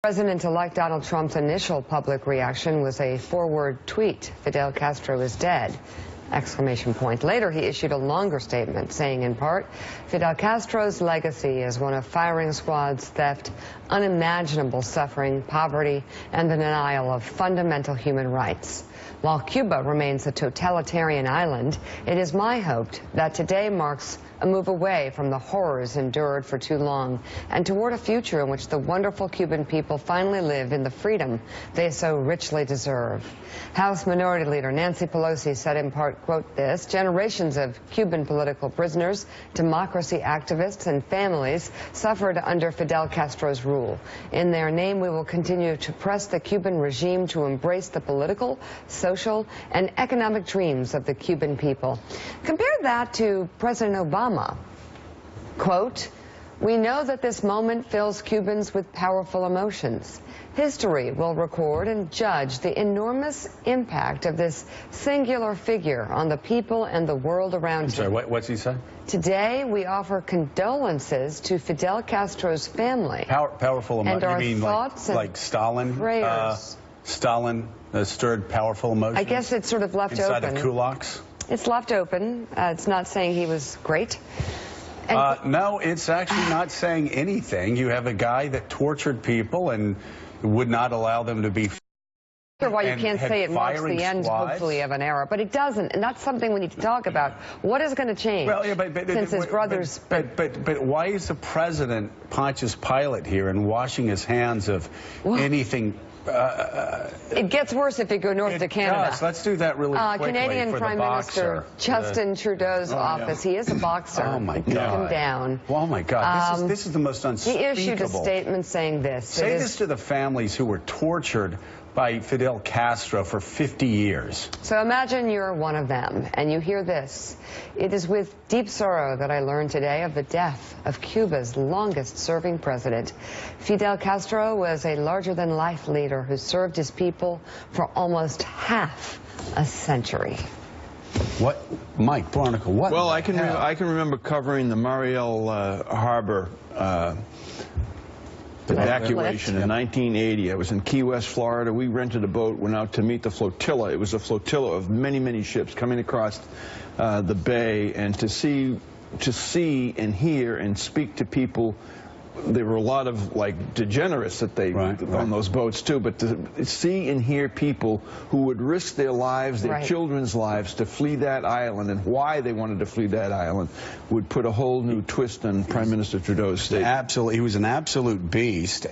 President-elect Donald Trump's initial public reaction was a four-word tweet, "Fidel Castro is dead!" Exclamation point. Later, he issued a longer statement saying, in part, Fidel Castro's legacy is one of firing squads, theft, unimaginable suffering, poverty, and the denial of fundamental human rights. While Cuba remains a totalitarian island, it is my hope that today marks a move away from the horrors endured for too long and toward a future in which the wonderful Cuban people finally live in the freedom they so richly deserve. House Minority Leader Nancy Pelosi said in part, quote, this, generations of Cuban political prisoners, democracy activists, and families suffered under Fidel Castro's rule. In their name, we will continue to press the Cuban regime to embrace the political, social, and economic dreams of the Cuban people. Compare that to President Obama. Quote, we know that this moment fills Cubans with powerful emotions. History will record and judge the enormous impact of this singular figure on the people and the world around him. Sorry, what's he say? Today, we offer condolences to Fidel Castro's family. Powerful emotions? And our you mean thoughts like Stalin? Prayers. Stalin stirred powerful emotions? I guess it's sort of left inside open. Inside of kulaks? It's left open. It's not saying he was great. No, it's actually not saying anything. You have a guy that tortured people and would not allow them to be why you can't say it marks the end, hopefully, of an era, but it doesn't, and that's something we need to talk about. What is going to change? Well, yeah, since his brothers? But why is the president Pontius Pilate here and washing his hands of anything? It gets worse if you go north to Canada. Does. Let's do that really quickly. Canadian for Prime the Minister Justin Trudeau's office. He is a boxer. Oh my God! Took him down. Oh my God! This is the most unspeakable. He issued a statement saying this. Say this to the families who were tortured by Fidel Castro for 50 years. So imagine you're one of them, and you hear this. It is with deep sorrow that I learned today of the death of Cuba's longest-serving president. Fidel Castro was a larger-than-life leader who served his people for almost half a century. What, Mike Barnicle? What? Well, I can remember covering the Mariel Harbor evacuation in 1980. I was in Key West, Florida. We rented a boat, went out to meet the flotilla. It was a flotilla of many, many ships coming across the bay, and to see and hear and speak to people. There were a lot of like degenerates that they on those boats too, but to see and hear people who would risk their lives, their children's lives, to flee that island, and why they wanted to flee that island would put a whole new twist on Prime Minister Trudeau's statement. Absolutely, he was an absolute beast.